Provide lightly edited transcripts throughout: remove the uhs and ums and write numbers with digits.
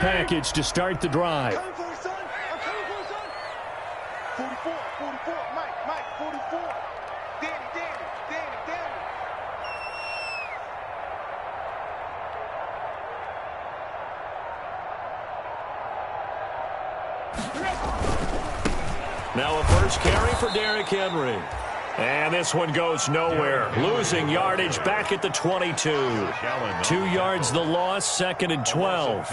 package to start the drive. I'm coming for it, son. I'm coming for it, son. 44, 44. Mike, 44. Danny. Now a first carry for Derrick Henry. And this one goes nowhere. Losing yardage back at the 22. 2 yards the loss, 2nd and 12.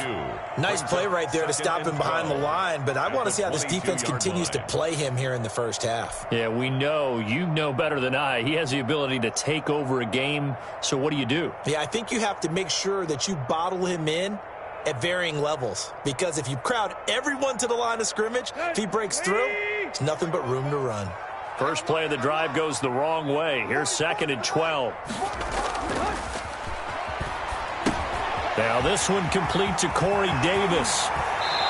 Nice play right there to stop him behind the line, but I want to see how this defense continues to play him here in the first half. Yeah, we know. You know better than I. He has the ability to take over a game, so what do? Yeah, I think you have to make sure that you bottle him in at varying levels, because if you crowd everyone to the line of scrimmage, if he breaks through, it's nothing but room to run. First play of the drive goes the wrong way. Here's 2nd and 12. Now this one complete to Corey Davis.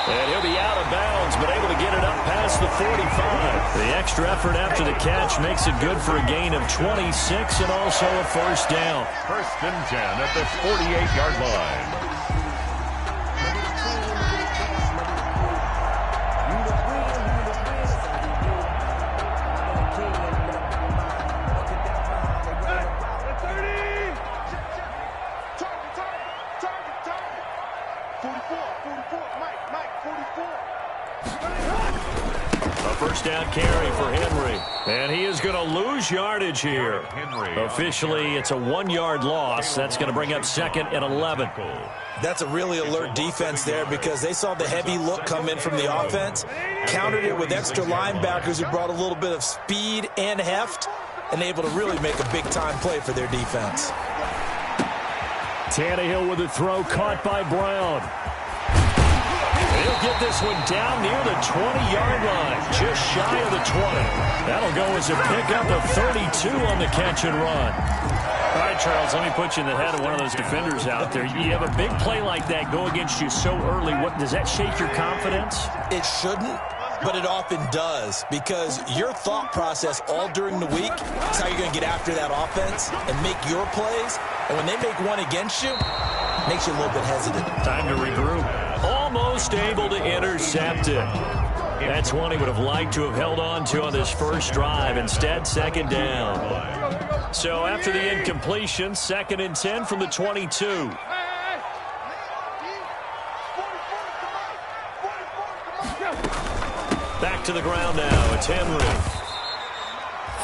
And he'll be out of bounds, but able to get it up past the 45. The extra effort after the catch makes it good for a gain of 26 and also a first down. 1st and 10 at the 48-yard line. Down carry for Henry. And he is going to lose yardage here. Officially, it's a 1-yard loss. That's going to bring up 2nd and 11. That's a really alert defense there because they saw the heavy look come in from the offense, countered it with extra linebackers who brought a little bit of speed and heft, and able to really make a big-time play for their defense. Tannehill with a throw caught by Brown. He'll get this one down near the 20-yard line, just shy of the 20. That'll go as a pickup of 32 on the catch and run. All right, Charles, let me put you in the head of one of those defenders out there. You have a big play like that go against you so early. What does that shake your confidence? It shouldn't, but it often does, because your thought process all during the week is how you're going to get after that offense and make your plays. And when they make one against you, it makes you a little bit hesitant. Time to regroup. Almost able to intercept it. That's one he would have liked to have held on to on this first drive. Instead, 2nd down. So after the incompletion, 2nd and 10 from the 22. Back to the ground now. It's Henry.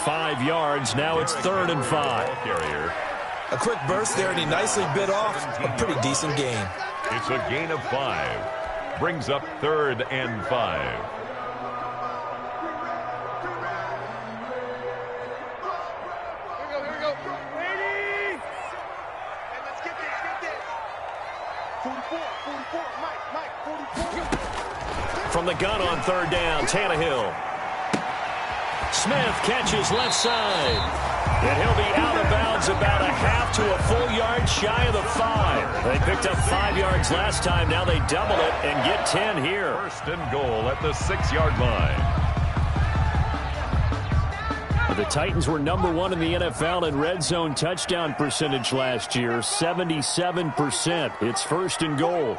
5 yards. Now it's 3rd and 5. A quick burst there, and he nicely bit off a pretty decent gain. It's a gain of 5. Brings up 3rd and 5. Here we go. Ready? And let's get this. 44. Mike, 44. From the gun on 3rd down, Tannehill. Smith catches left side. And he'll be out of bounds about a half to a full yard shy of the 5. They picked up 5 yards last time. Now they double it and get 10 here. 1st and goal at the 6-yard line. The Titans were number 1 in the NFL in red zone touchdown percentage last year, 77%. It's 1st and goal.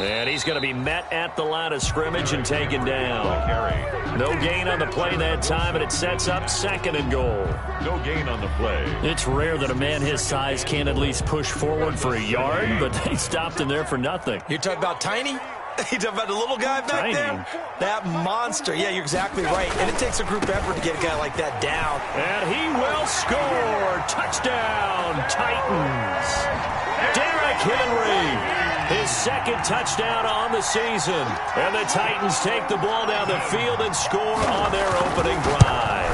And he's going to be met at the line of scrimmage and taken down. No gain on the play that time, and it sets up 2nd and goal. No gain on the play. It's rare that a man his size can't at least push forward for a yard, but they stopped him there for nothing. You're talking about Tiny? You talking about the little guy back there? That monster. Yeah, you're exactly right. And it takes a group effort to get a guy like that down. And he will score. Touchdown, Titans. Derrick Henry. His 2nd touchdown on the season. And the Titans take the ball down the field and score on their opening drive.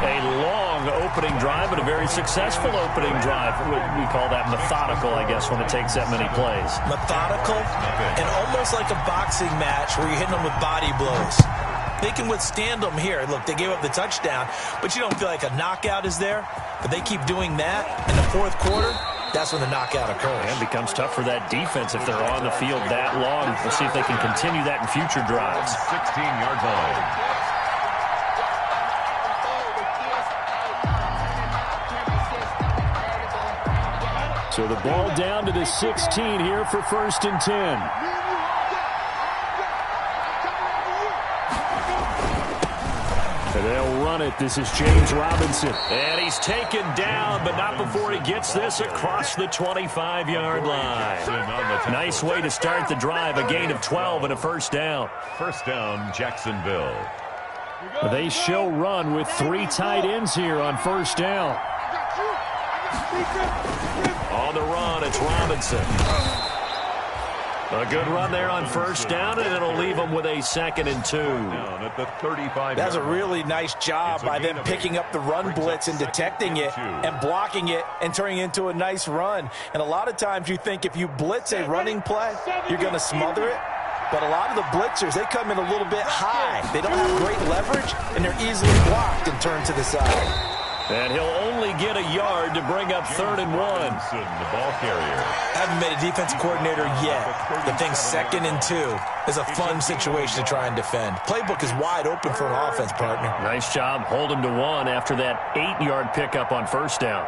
A long opening drive, but a very successful opening drive. We call that methodical, I guess, when it takes that many plays. Methodical and almost like a boxing match where you're hitting them with body blows. They can withstand them here. Look, they gave up the touchdown, but you don't feel like a knockout is there. But they keep doing that in the 4th quarter. That's when the knockout occurs. And it becomes tough for that defense if they're on the field that long. We'll see if they can continue that in future drives. 16-yard line. So the ball down to the 16 here for 1st and 10. They'll run it. This is James Robinson. And he's taken down, but not before he gets this across the 25-yard line. Nice way to start the drive. A gain of 12 and a 1st down. 1st down, Jacksonville. They show run with 3 tight ends here on 1st down. On the run, it's Robinson. A good run there on 1st down, and it'll leave them with a 2nd and 2. At the 35. That's a really nice job by them picking up the run blitz and detecting it and blocking it and turning it into a nice run. And a lot of times you think if you blitz a running play, you're going to smother it. But a lot of the blitzers, they come in a little bit high. They don't have great leverage, and they're easily blocked and turned to the side. And he'll only get a yard to bring up 3rd and 1. The ball carrier. Haven't been a defensive coordinator yet. The thing 2nd and 2 is a fun situation to try and defend. Playbook is wide open for an offense, partner. Nice job. Hold him to 1 after that 8-yard pickup on 1st down.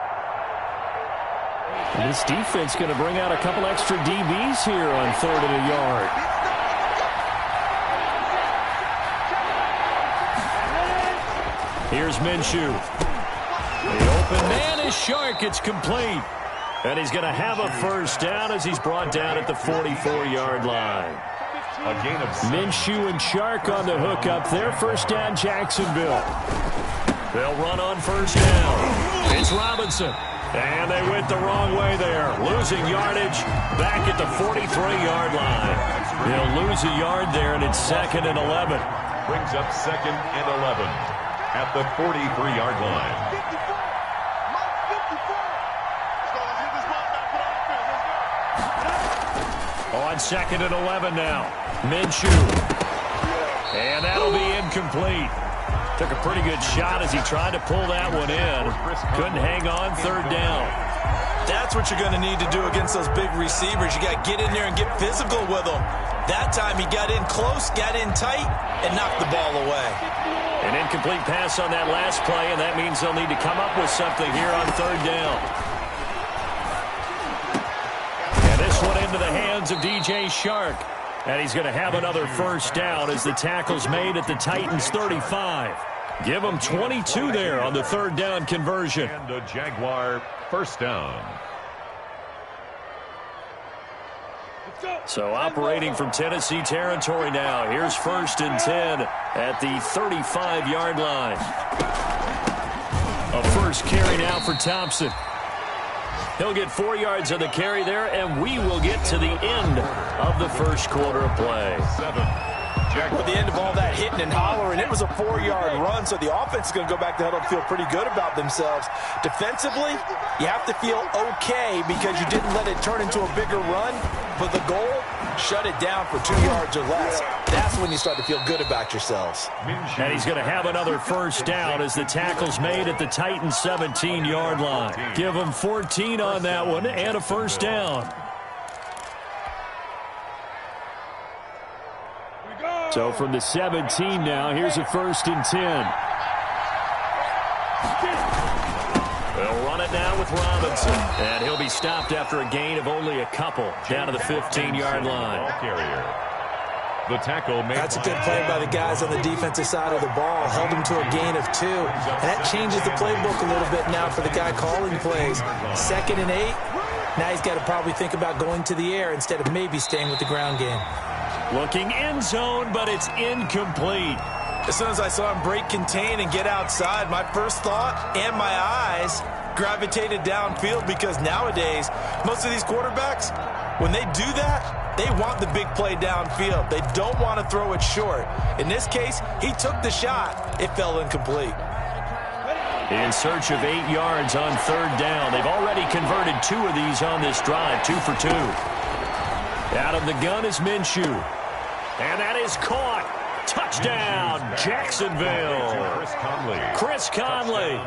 And this defense going to bring out a couple extra DBs here on 3rd and a yard. Here's Minshew. The open man is Shark. It's complete. And he's going to have a 1st down as he's brought down at the 44-yard line. A gain of 7. Minshew and Shark on the hook up there. 1st down, Jacksonville. They'll run on 1st down. It's Robinson. And they went the wrong way there. Losing yardage back at the 43-yard line. They'll lose a yard there, and it's 2nd and 11. Brings up 2nd and 11 at the 43-yard line. On 2nd and 11 now. Minshew. And that'll be incomplete. Took a pretty good shot as he tried to pull that one in. Couldn't hang on 3rd down. That's what you're going to need to do against those big receivers. You got to get in there and get physical with them. That time he got in close, got in tight, and knocked the ball away. An incomplete pass on that last play, and that means they'll need to come up with something here on 3rd down. And this one into the hands of DJ Shark. And he's going to have another 1st down as the tackle's made at the Titans 35. Give them 22 there on the 3rd down conversion. And a Jaguar 1st down. So operating from Tennessee territory now. Here's 1st and 10 at the 35-yard line. A 1st carry now for Thompson. He'll get 4 yards on the carry there, and we will get to the end of the 1st quarter of play. 7. At the end of all that hitting and hollering, it was a 4-yard run, so the offense is going to go back to huddle and feel pretty good about themselves. Defensively, you have to feel okay because you didn't let it turn into a bigger run, but the goal, shut it down for 2 yards or less. That's when you start to feel good about yourselves. And he's going to have another 1st down as the tackle's made at the Titans 17-yard line. Give him 14 on that one and a 1st down. So from the 17 now, here's a 1st and 10. They'll run it now with Robinson. And he'll be stopped after a gain of only a couple down to the 15-yard line. The tackle made. That's a good play by the guys on the defensive side of the ball. Held him to a gain of 2. And that changes the playbook a little bit now for the guy calling plays. 2nd and 8. Now he's got to probably think about going to the air instead of maybe staying with the ground game. Looking end zone, but it's incomplete. As soon as I saw him break contain and get outside, my first thought and my eyes gravitated downfield because nowadays, most of these quarterbacks, when they do that, they want the big play downfield. They don't want to throw it short. In this case, he took the shot. It fell incomplete. In search of 8 yards on 3rd down. They've already converted 2 of these on this drive, 2 for 2. Out of the gun is Minshew. And that is caught. Touchdown, Jacksonville. Chris Conley,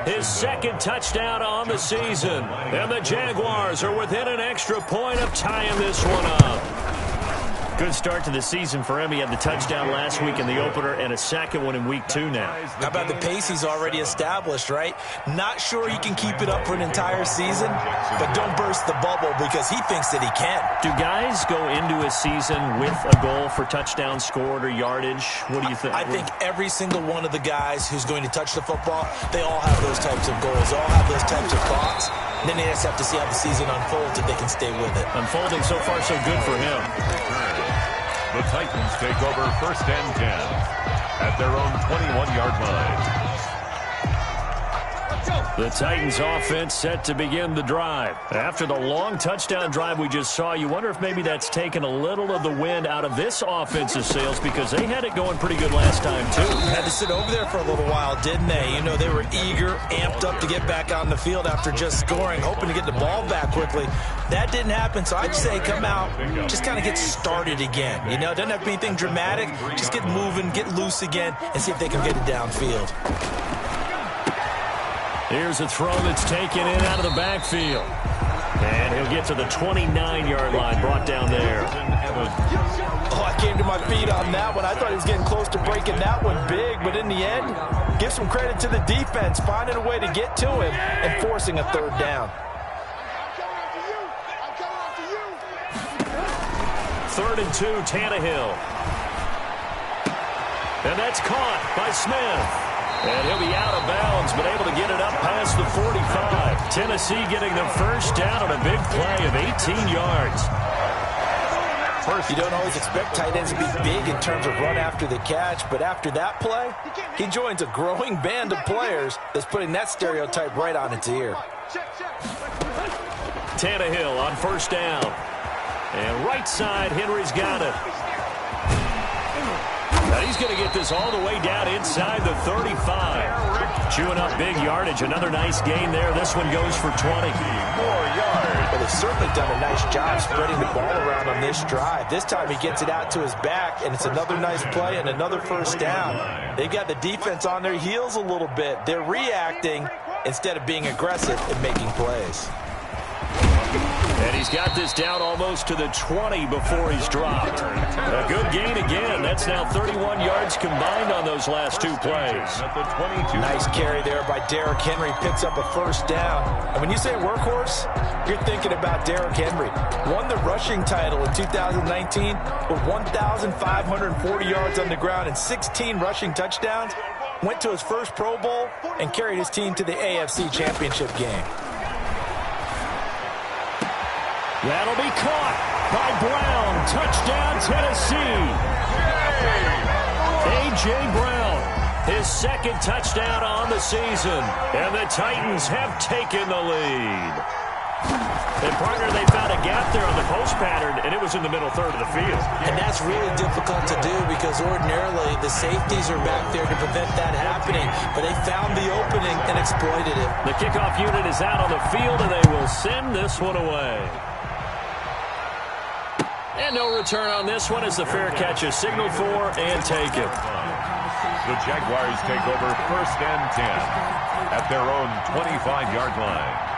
his 2nd touchdown on the season. And the Jaguars are within an extra point of tying this one up. Good start to the season for him. He had the touchdown last week in the opener and a second one in week 2 now. How about the pace he's already established, right? Not sure he can keep it up for an entire season, but don't burst the bubble because he thinks that he can. Do guys go into a season with a goal for touchdown scored or yardage? What do you think? I think every single one of the guys who's going to touch the football, they all have those types of goals. They all have those types of thoughts. And then they just have to see how the season unfolds if they can stay with it. Unfolding so far so good for him. The Titans take over 1st and 10 at their own 21-yard line. The Titans offense set to begin the drive. After the long touchdown drive we just saw, you wonder if maybe that's taken a little of the wind out of this offensive sails because they had it going pretty good last time too. Had to sit over there for a little while, didn't they? You know, they were eager, amped up to get back on the field after just scoring, hoping to get the ball back quickly. That didn't happen, so I'd say come out, just kind of get started again. You know, it doesn't have to be anything dramatic. Just get moving, get loose again, and see if they can get it downfield. Here's a throw that's taken in out of the backfield. And he'll get to the 29-yard line, brought down there. Oh, I came to my feet on that one. I thought he was getting close to breaking that one big, but in the end, give some credit to the defense, finding a way to get to him and forcing a 3rd down. 3rd and 2, Tannehill. And that's caught by Smith. And he'll be out of bounds, but able to get it up past the 45. Tennessee getting the 1st down on a big play of 18 yards. You don't always expect tight ends to be big in terms of run after the catch, but after that play, he joins a growing band of players that's putting that stereotype right on its ear. Tannehill on 1st down. And right side, Henry's got it. Now he's going to get this all the way down inside the 35. Chewing up big yardage. Another nice gain there. This one goes for 20. More yards. Well, they've certainly done a nice job spreading the ball around on this drive. This time he gets it out to his back, and it's another nice play and another 1st down. They've got the defense on their heels a little bit. They're reacting instead of being aggressive and making plays. And he's got this down almost to the 20 before he's dropped. A good gain again. That's now 31 yards combined on those last 2 plays. Nice carry there by Derrick Henry. Picks up a 1st down. And when you say workhorse, you're thinking about Derrick Henry. Won the rushing title in 2019 with 1,540 yards on the ground and 16 rushing touchdowns. Went to his first Pro Bowl and carried his team to the AFC Championship game. That'll be caught by Brown. Touchdown, Tennessee. A.J. Brown, his 2nd touchdown on the season. And the Titans have taken the lead. And, partner, they found a gap there on the post pattern, and it was in the middle 3rd of the field. And that's really difficult to do because ordinarily the safeties are back there to prevent that happening. But they found the opening and exploited it. The kickoff unit is out on the field, and they will send this one away. And no return on this one as the fair catch is signaled for and taken. The Jaguars take over 1st and 10 at their own 25-yard line.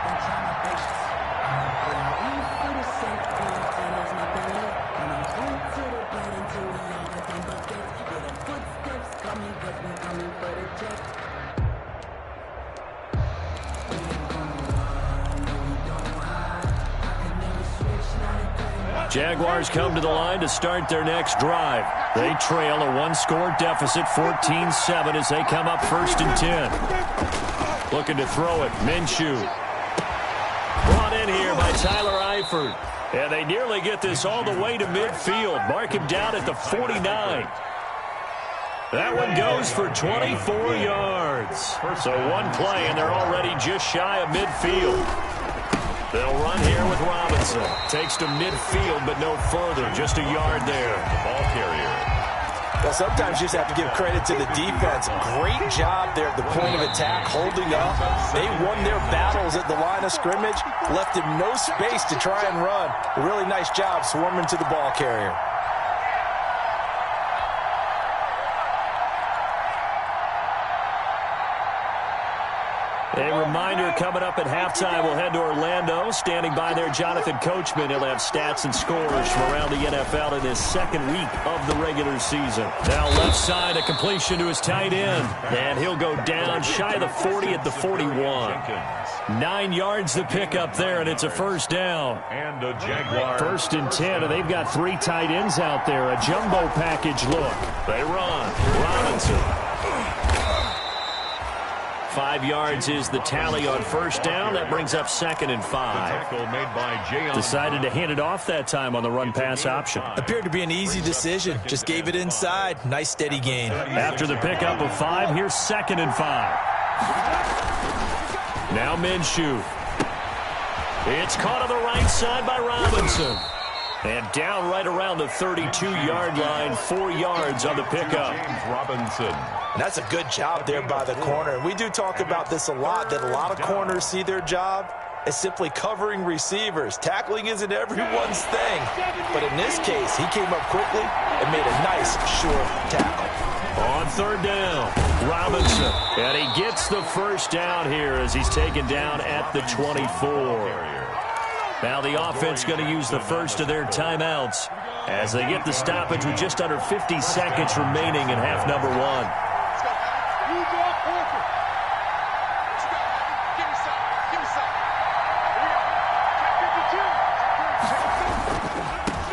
Jaguars come to the line to start their next drive. They trail a 1-score deficit, 14-7, as they come up 1st and 10. Looking to throw it, Minshew. Brought in here by Tyler Eifert. And they nearly get this all the way to midfield. Mark him down at the 49. That one goes for 24 yards. So one play, and they're already just shy of midfield. They'll run here with Robinson. Takes to midfield, but no further. Just a yard there. The ball carrier. Well, sometimes you just have to give credit to the defense. Great job there at the point of attack, holding up. They won their battles at the line of scrimmage, left him no space to try and run. A really nice job swarming to the ball carrier. A reminder, coming up at halftime. We'll head to Orlando. Standing by there, Jonathan Coachman. He'll have stats and scores from around the NFL in his second week of the regular season. Now left side, a completion to his tight end. And he'll go down shy of the 40 at the 41. 9 yards to pick up there, and it's a first down. And a Jaguar. 1st and 10, and they've got 3 tight ends out there. A jumbo package look. They run. Robinson. 5 yards is the tally on first down. That brings up 2nd and 5. Tackle made by Decided to hand it off that time on the run-pass option. Appeared to be an easy decision. Just gave it inside. Nice steady gain. After the pickup of 5, here's 2nd and 5. Now Minshew. It's caught on the right side by Robinson. And down right around the 32-yard line, 4 yards on the pickup. James Robinson. And that's a good job there by the corner. We do talk about this a lot, that a lot of corners see their job as simply covering receivers. Tackling isn't everyone's thing. But in this case, he came up quickly and made a nice, short tackle. On 3rd down, Robinson. And he gets the first down here as he's taken down at the 24. Now the offense going to use the first of their timeouts as they get the stoppage with just under 50 seconds remaining in half number 1.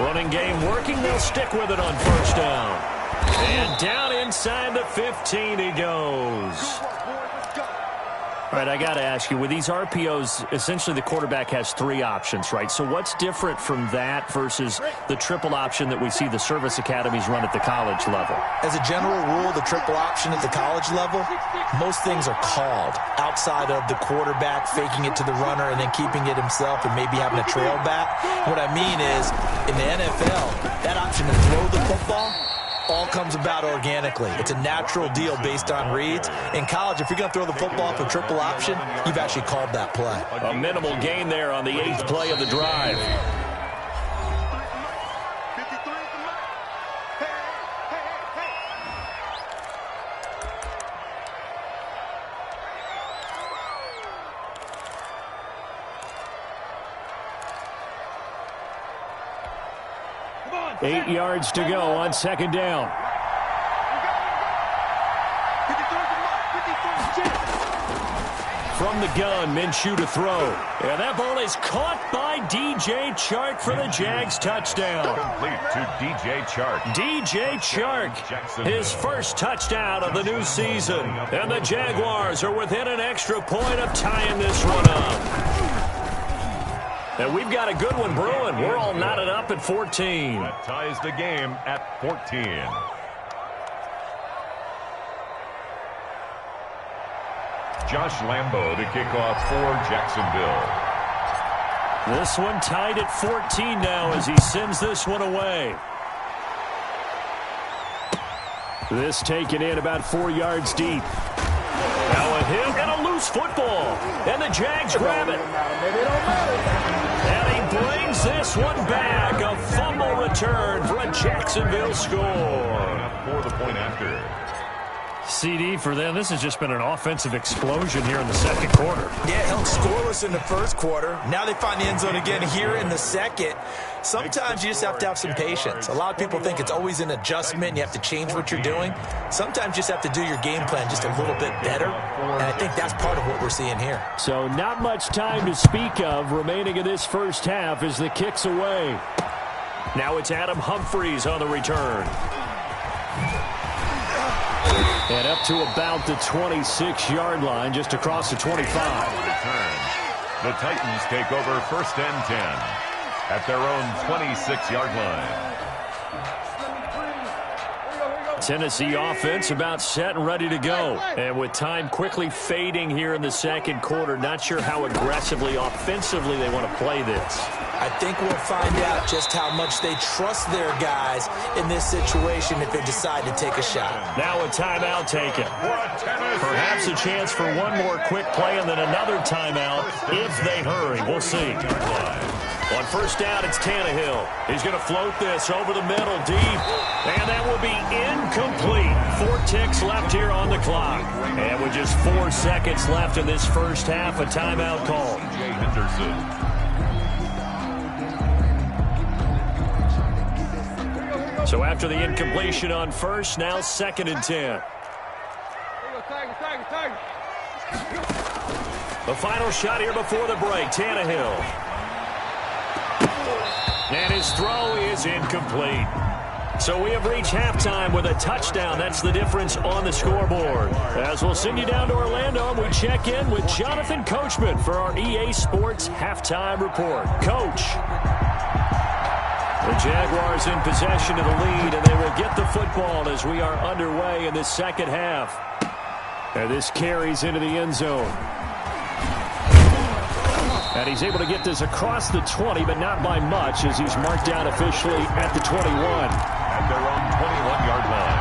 Running game working. They'll stick with it on first down. And down inside the 15 he goes. All right, I got to ask you, with these RPOs, essentially the quarterback has 3 options, right? So what's different from that versus the triple option that we see the service academies run at the college level? As a general rule, the triple option at the college level, most things are called outside of the quarterback faking it to the runner and then keeping it himself and maybe having a trail back. What I mean is, in the NFL, that option to throw the football all comes about organically. It's a natural deal based on reads. In college, if you're going to throw the football for triple option, you've actually called that play. A minimal gain there on the 8th play of the drive. Come on. 8 yards to go on 2nd down. From the gun, Minshew to throw. And that ball is caught by DJ Chark for the Jags touchdown. Complete to DJ Chark. DJ Chark, his first touchdown of the new season. And the Jaguars are within an extra point of tying this one up. And we've got a good one brewing. We're all knotted up at 14. That ties the game at 14. Josh Lambo to kick off for Jacksonville. This one tied at 14 now as he sends this one away. This taken in about 4 yards deep. Now a hit and a loose football. And the Jags grab it. And he brings this one back. A fumble return for a Jacksonville score. For the point after. CD for them. This has just been an offensive explosion here in the second quarter. Yeah, held scoreless in the first quarter. Now they find the end zone again here in the second. Sometimes you just have to have some patience. A lot of people think it's always an adjustment. You have to change what you're doing. Sometimes you just have to do your game plan just a little bit better. And I think that's part of what we're seeing here. So not much time to speak of remaining in this first half as the kick's away. Now it's Adam Humphries on the return. And up to about the 26-yard line, just across the 25. The Titans take over 1st and 10 at their own 26-yard line. Tennessee offense about set and ready to go. And with time quickly fading here in the second quarter, not sure how aggressively, offensively they want to play this. I think we'll find out just how much they trust their guys in this situation if they decide to take a shot. Now a timeout taken. Perhaps a chance for one more quick play and then another timeout if they hurry. We'll see. On first down, it's Tannehill. He's going to float this over the middle, deep. And that will be incomplete. 4 ticks left here on the clock. And with just 4 seconds left in this first half, a timeout call. So after the incompletion on first, now 2nd and 10. The final shot here before the break, Tannehill. And his throw is incomplete. So we have reached halftime with a touchdown. That's the difference on the scoreboard. As we'll send you down to Orlando, and we check in with Jonathan Coachman for our EA Sports Halftime Report. Coach. The Jaguars in possession of the lead, and they will get the football as we are underway in this second half. And this carries into the end zone. And he's able to get this across the 20, but not by much, as he's marked down officially at the 21. At their own 21-yard line.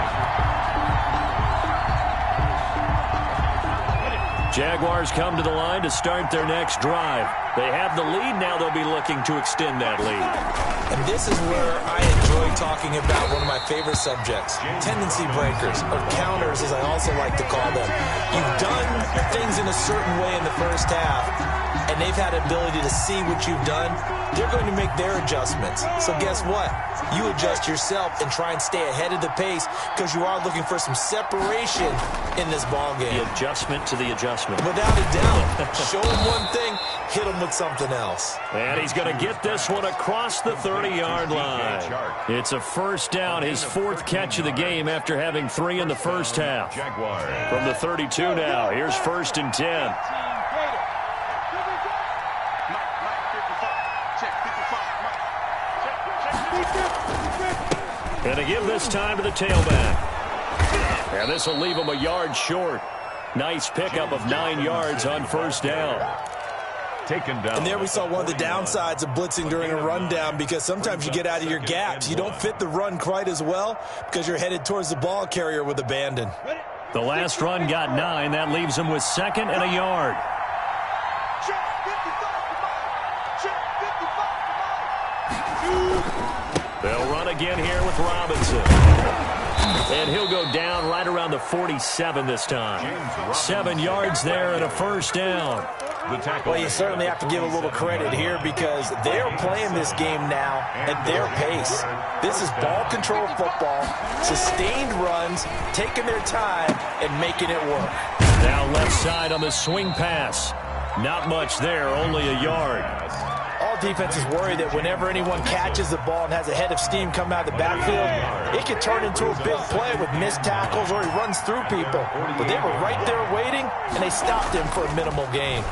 Jaguars come to the line to start their next drive. They have the lead. Now they'll be looking to extend that lead. And this is where I enjoy talking about one of my favorite subjects, tendency breakers, or counters as I also like to call them. You've done things in a certain way in the first half, and they've had the ability to see what you've done. They're going to make their adjustments. So guess what? You adjust yourself and try and stay ahead of the pace because you are looking for some separation in this ball game. The adjustment to the adjustment. Without a doubt. Show him one thing, hit him with something else. And he's going to get this one across the 30-yard line. It's a first down, his 4th catch of the game after having 3 in the first half. From the 32 now, here's 1st and 10. And to give this time to the tailback. And this will leave him a yard short. Nice pickup of 9 yards on first down. Taken down. And there we saw one of the downsides of blitzing during a rundown, because sometimes you get out of your gaps. You don't fit the run quite as well because you're headed towards the ball carrier with abandon. The last run got 9. That leaves him with 2nd and a yard. They'll run again here with Robinson. And he'll go down right around the 47 this time. 7 yards there and a first down. Well, you certainly have to give a little credit here because they're playing this game now at their pace. This is ball control football, sustained runs, taking their time, and making it work. Now left side on the swing pass. Not much there, only a yard. All defenses worry that whenever anyone catches the ball and has a head of steam come out of the backfield, it can turn into a big play with missed tackles or he runs through people. But they were right there waiting, and they stopped him for a minimal gain.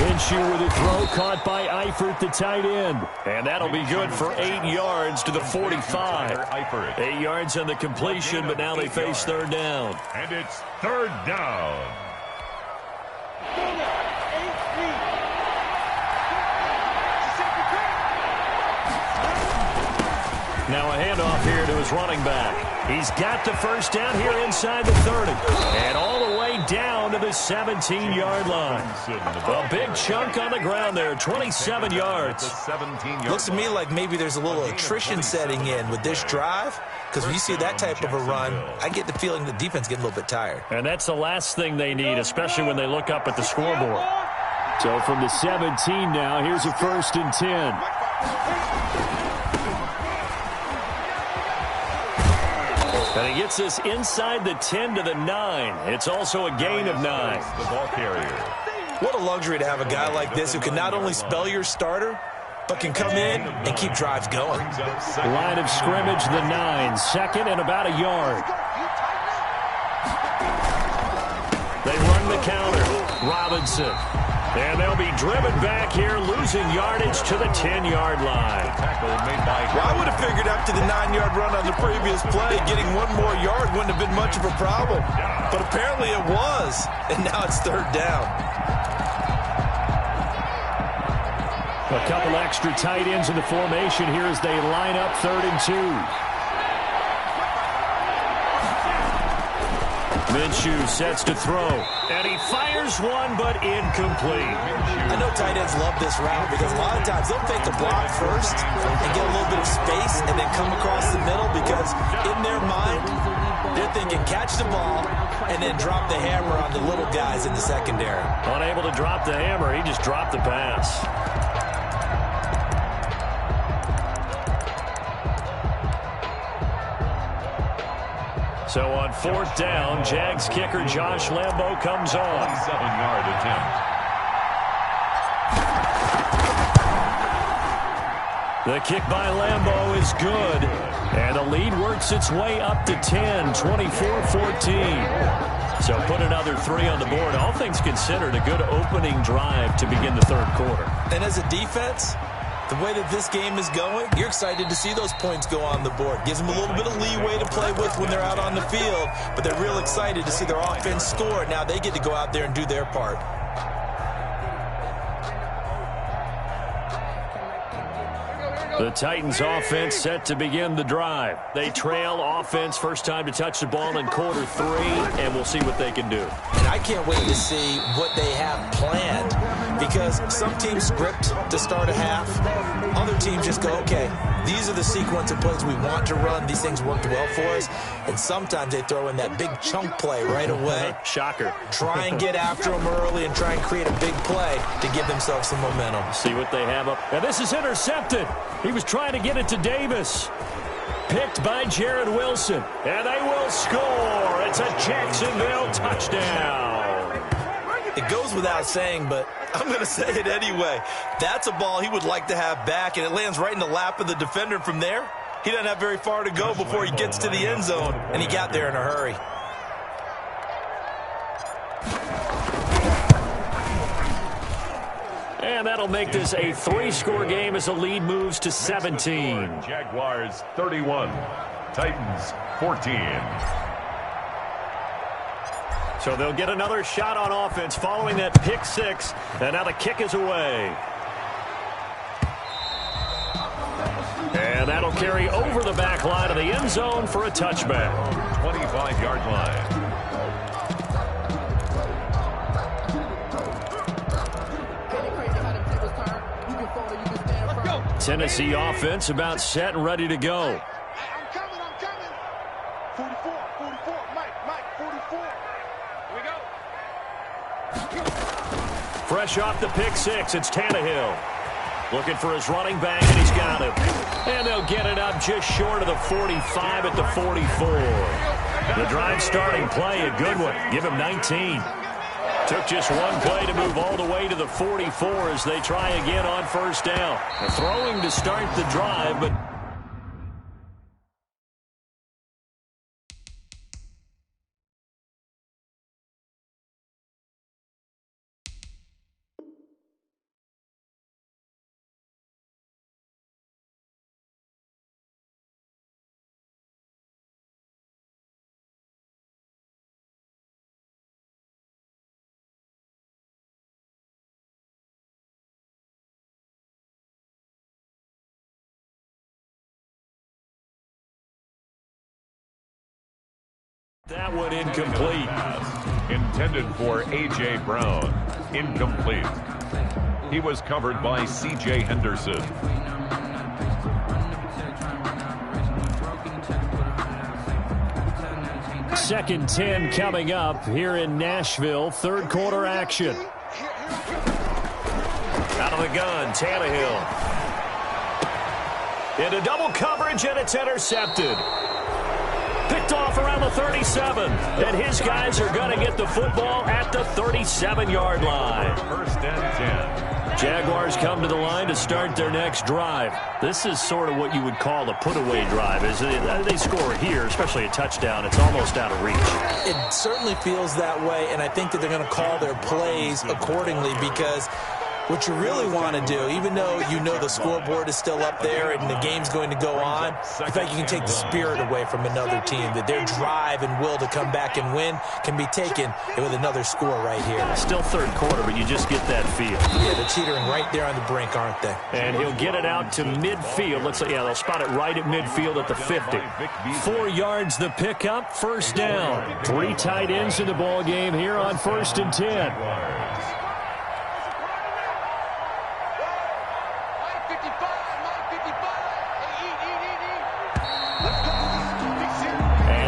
Minshew with a throw caught by Eifert, the tight end. And that'll be good for 8 yards to the 45. 8 yards on the completion, but now they face 3rd down. And it's 3rd down. Now a handoff here to his running back. He's got the first down here inside the 30. And all the way down to the 17-yard line. A big chunk on the ground there, 27 yards. Looks to me like maybe there's a little attrition setting in with this drive, because when you see that type of a run, I get the feeling the defense getting a little bit tired. And that's the last thing they need, especially when they look up at the scoreboard. So from the 17 now, here's a 1st and 10. And he gets this inside the 10 to the 9. It's also a gain of 9. The ball carrier. What a luxury to have a guy like this who can not only spell your starter, but can come in and keep drives going. Line of scrimmage, the 9. 2nd and about a yard. They run the counter. Robinson. And they'll be driven back here, losing yardage to the 10-yard line. Well, I would have figured up to the 9-yard run on the previous play, getting 1 more yard wouldn't have been much of a problem. But apparently it was, and now it's 3rd down. A couple extra tight ends in the formation here as they line up 3rd and 2. Minshew sets to throw, and he fires one, but incomplete. I know tight ends love this route because a lot of times they'll fake a block first and get a little bit of space and then come across the middle because in their mind, they're thinking catch the ball and then drop the hammer on the little guys in the secondary. Unable to drop the hammer, he just dropped the pass. So on 4th down, Jags kicker Josh Lambo comes on. 27-yard attempt. The kick by Lambo is good. And the lead works its way up to 10, 24-14. So put another 3 on the board. All things considered, a good opening drive to begin the third quarter. And as a defense, the way that this game is going, you're excited to see those points go on the board. Gives them a little bit of leeway to play with when they're out on the field, but they're real excited to see their offense score. Now they get to go out there and do their part. The Titans offense set to begin the drive. They trail offense, first time to touch the ball in quarter 3, and we'll see what they can do. And I can't wait to see what they have planned because some teams script to start a half. Other teams just go, okay, these are the sequence of plays we want to run. These things worked well for us. And sometimes they throw in that big chunk play right away. Shocker. Try and get after them early and try and create a big play to give themselves some momentum. See what they have up. And this is intercepted. He was trying to get it to Davis. Picked by Jared Wilson. And they will score. It's a Jacksonville touchdown. It goes without saying, but I'm going to say it anyway. That's a ball he would like to have back, and it lands right in the lap of the defender. From there, he doesn't have very far to go before he gets to the end zone, and he got there in a hurry. And that'll make this a 3-score game as the lead moves to 17. Jaguars 31, Titans 14. So they'll get another shot on offense following that pick 6. And now the kick is away. And that'll carry over the back line of the end zone for a touchback. 25-yard line. Tennessee offense about set and ready to go. I'm coming. 44, Mike, 44. Here we go. Fresh off the pick 6, it's Tannehill. Looking for his running back, and he's got him. And they'll get it up just short of the 45 at the 44. The drive starting play, a good one. Give him 19. Took just one play to move all the way to the 44 as they try again on first down. Throwing to start the drive, but that one incomplete. Intended for A.J. Brown. Incomplete. He was covered by C.J. Henderson. Second 10 coming up here in Nashville. Third quarter action. Out of the gun, Tannehill. Into double coverage, and it's intercepted. Picked off around the 37, and his guys are going to get the football at the 37-yard line. First and 10. Jaguars come to the line to start their next drive. This is sort of what you would call a put-away drive. Is they score here, especially a touchdown, it's almost out of reach. It certainly feels that way, and I think that they're going to call their plays accordingly because What you really want to do, even though you know the scoreboard is still up there and the game's going to go on, I think you can take the spirit away from another team, that their drive and will to come back and win can be taken with another score right here. Still third quarter, but you just get that feel. Yeah, they're teetering right there on the brink, aren't they? And he'll get it out to midfield. Looks like, yeah, they'll spot it right at midfield at the 50. 4 yards the pickup, first down. 3 tight ends in the ball game here on 1st and 10.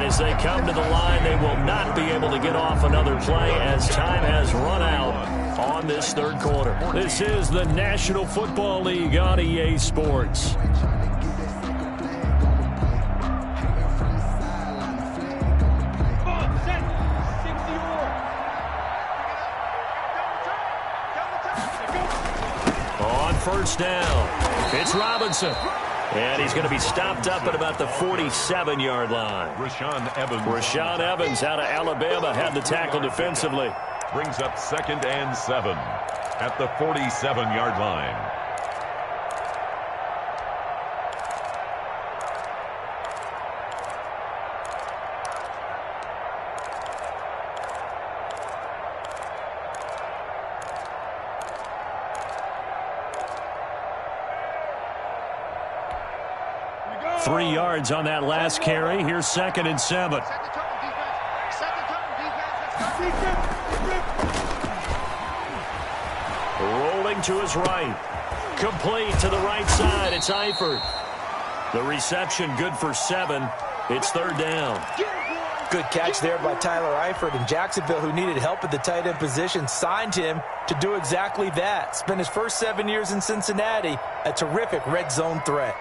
As they come to the line, they will not be able to get off another play as time has run out on this third quarter. This is the National Football League on EA Sports. On first down, it's Robinson. And he's going to be stopped up at about the 47-yard line. Rashaan Evans out of Alabama had the tackle defensively. Brings up 2nd and 7 at the 47-yard line. Three yards on that last carry. Here's 2nd and 7. Rolling to his right. Complete to the right side. It's Eifert. The reception good for 7. It's 3rd down. Good catch there by Tyler Eifert, and Jacksonville, who needed help at the tight end position, signed him to do exactly that. Spent his first 7 years in Cincinnati, a terrific red zone threat.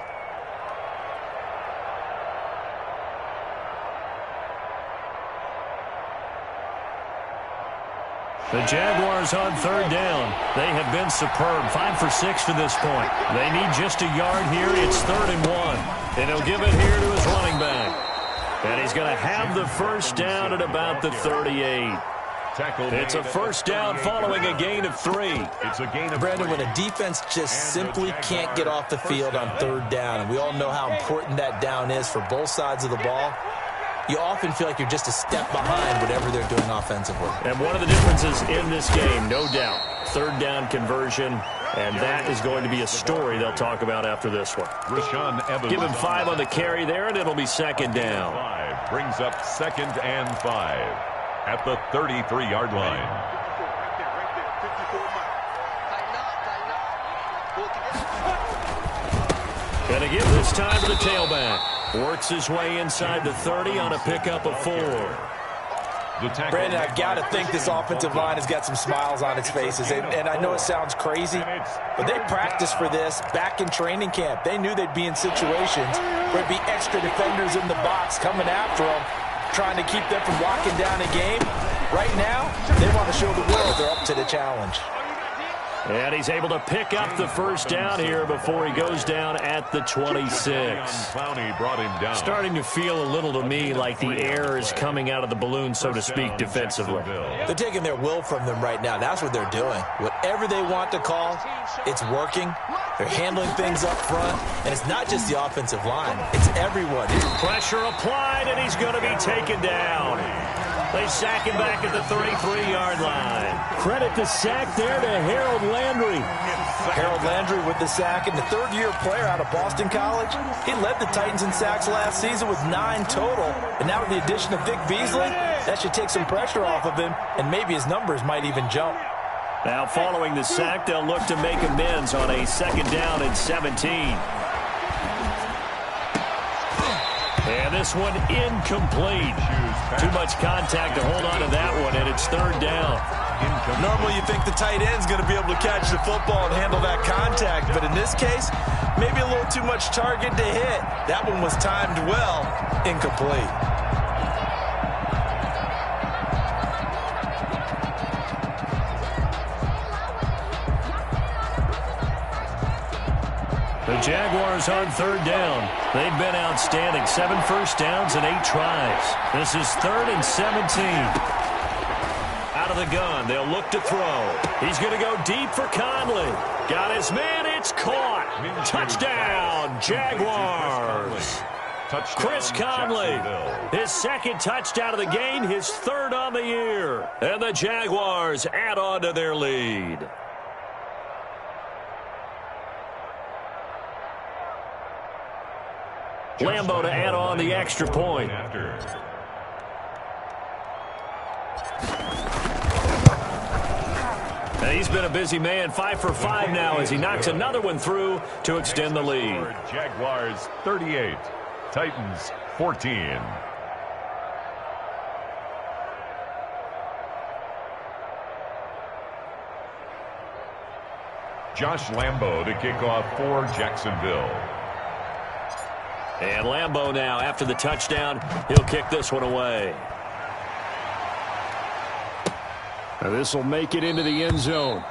The Jaguars on 3rd down. They have been superb. 5 for 6 to this point. They need just a yard here. It's 3rd and 1. And he'll give it here to his running back. And he's going to have the first down at about the 38. It's a first down following a gain of 3. It's a gain of Brandon, when a defense just simply can't get off the field on 3rd down, and we all know how important that down is for both sides of the ball, you often feel like you're just a step behind whatever they're doing offensively. And one of the differences in this game, no doubt, 3rd down conversion, and that is going to be a story they'll talk about after this one. Give him 5 on the carry there, and it'll be 2nd down. 5 brings up 2nd and 5 at the 33-yard line. Going to give this time to the tailback. Works his way inside the 30 on a pickup of 4. Brandon, I've got to think this offensive line has got some smiles on its faces. And I know it sounds crazy, but they practiced for this back in training camp. They knew they'd be in situations where there'd be extra defenders in the box coming after them, trying to keep them from locking down a game. Right now, they want to show the world they're up to the challenge. And he's able to pick up the first down here before he goes down at the 26. Brought him down. Starting to feel a little to me like the air is coming out of the balloon, so to speak, defensively. They're taking their will from them right now. That's what they're doing. Whatever they want to call, it's working. They're handling things up front. And it's not just the offensive line. It's everyone. Pressure applied, and he's going to be taken down. They sack him back at the 33-yard line. Credit the sack there to Harold Landry. Harold Landry with the sack, and the third-year player out of Boston College. He led the Titans in sacks last season with 9 total. And now with the addition of Vic Beasley, that should take some pressure off of him, and maybe his numbers might even jump. Now following the sack, they'll look to make amends on a 2nd down and 17. And this one incomplete. Too much contact to hold on to that one, and it's 3rd down. Normally you think the tight end's going to be able to catch the football and handle that contact, but in this case, maybe a little too much target to hit. That one was timed well, incomplete. The Jaguars on 3rd down. They've been outstanding. 7 first downs and 8 tries. This is 3rd and 17. Out of of the gun. They'll look to throw. He's going to go deep for Conley. Got his man. It's caught. Touchdown, Jaguars. Chris Conley, his second touchdown of the game, his third on the year. And the Jaguars add on to their lead. Lambo to add on the extra point. And he's been a busy man, 5 for 5 now as he knocks another one through to extend the lead. Jaguars 38, Titans 14. Josh Lambo to kick off for Jacksonville. And Lambo now, after the touchdown, he'll kick this one away. This will make it into the end zone.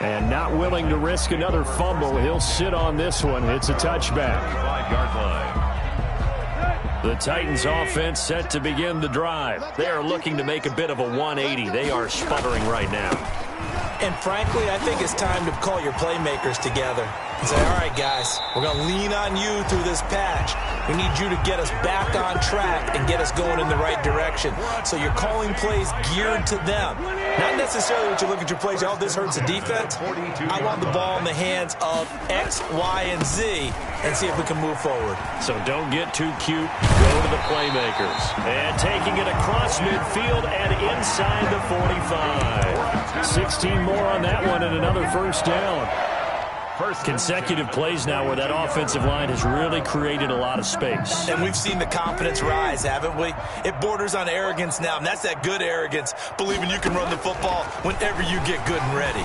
And not willing to risk another fumble, he'll sit on this one. It's a touchback. 5-yard line. The Titans offense set to begin the drive. They are looking to make a bit of a 180. They are sputtering right now. And frankly, I think it's time to call your playmakers together and say, all right, guys, we're going to lean on you through this patch. We need you to get us back on track and get us going in the right direction. So you're calling plays geared to them. Not necessarily what you look at your plays, oh, this hurts the defense. I want the ball in the hands of X, Y, and Z and see if we can move forward. So don't get too cute. Go to the playmakers. And taking it across midfield and inside the 45. 16 more on that one and another first down. Consecutive plays now where that offensive line has really created a lot of space. And we've seen the confidence rise, haven't we? It borders on arrogance now, and that's that good arrogance, believing you can run the football whenever you get good and ready.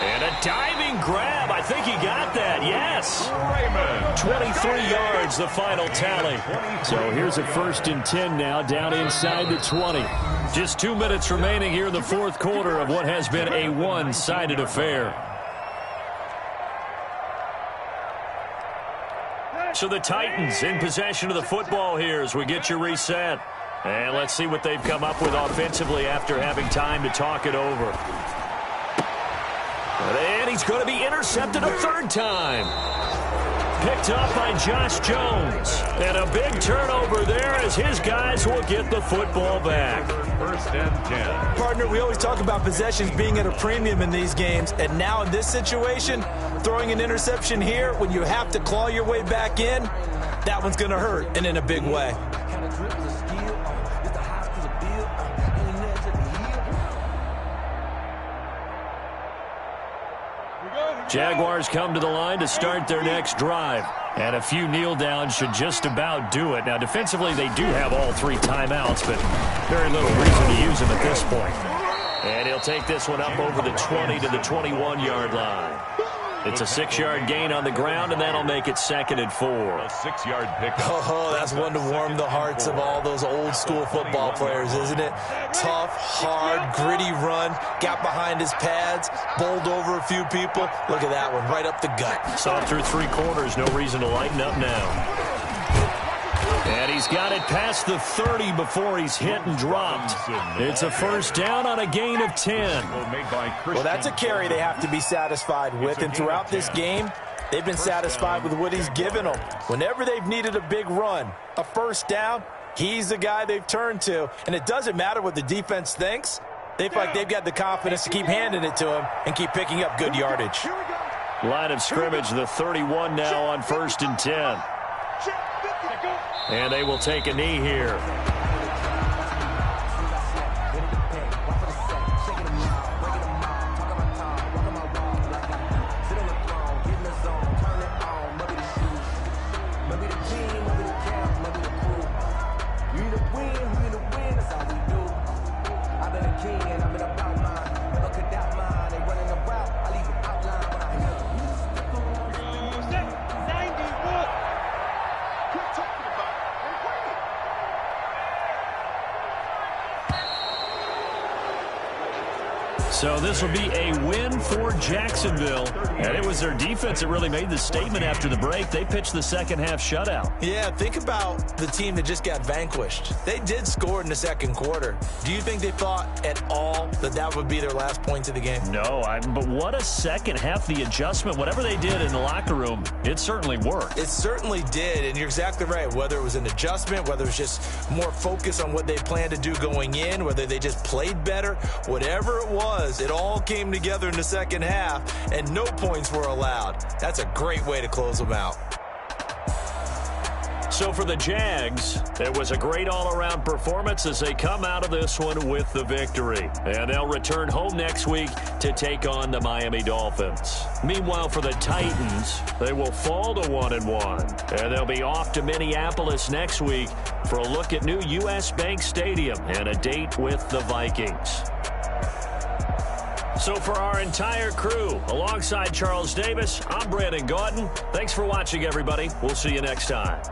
And a diving grab. I think he got that, yes. 23 yards, the final tally. So here's a 1st and 10 now, down inside the 20. Just 2 minutes remaining here in the fourth quarter of what has been a one-sided affair. So the Titans in possession of the football here as we get you reset. And let's see what they've come up with offensively after having time to talk it over. And he's going to be intercepted a third time. Picked up by Josh Jones. And a big turnover there as his guys will get the football back. 1st and 10. Partner, we always talk about possessions being at a premium in these games. And now in this situation, throwing an interception here when you have to claw your way back in, that one's going to hurt, and in a big way. Jaguars come to the line to start their next drive. And a few kneel downs should just about do it. Now, defensively, they do have all 3 timeouts, but very little reason to use them at this point. And he'll take this one up over the 20 to the 21-yard line. It's a 6-yard gain on the ground, and that'll make it 2nd and 4. A 6-yard pickup. Oh, that's one to warm the hearts of all those old-school football players, isn't it? Tough, hard, gritty run, got behind his pads, bowled over a few people. Look at that one, right up the gut. Saw through 3 quarters, no reason to lighten up now. And he's got it past the 30 before he's hit and dropped. It's a first down on a gain of 10. Well, that's a carry they have to be satisfied with. And throughout this game, they've been satisfied with what he's given them. Whenever they've needed a big run, a first down, he's the guy they've turned to. And it doesn't matter what the defense thinks. They feel like they've got the confidence to keep handing it to him and keep picking up good yardage. Line of scrimmage, the 31 now on 1st and 10. And they will take a knee here. So this will be a win for Jacksonville. And it was their defense that really made the statement after the break. They pitched the second half shutout. Yeah, think about the team that just got vanquished. They did score in the second quarter. Do you think they thought at all that that would be their last point of the game? No, but what a second half. The adjustment, whatever they did in the locker room, it certainly worked. It certainly did, and you're exactly right. Whether it was an adjustment, whether it was just more focus on what they planned to do going in, whether they just played better, whatever it was, it all came together in the second half, and no points were allowed. That's a great way to close them out. So for the Jags, it was a great all-around performance as they come out of this one with the victory. And they'll return home next week to take on the Miami Dolphins. Meanwhile, for the Titans, they will fall to 1-1. And they'll be off to Minneapolis next week for a look at new U.S. Bank Stadium and a date with the Vikings. So for our entire crew, alongside Charles Davis, I'm Brandon Gaudin. Thanks for watching, everybody. We'll see you next time.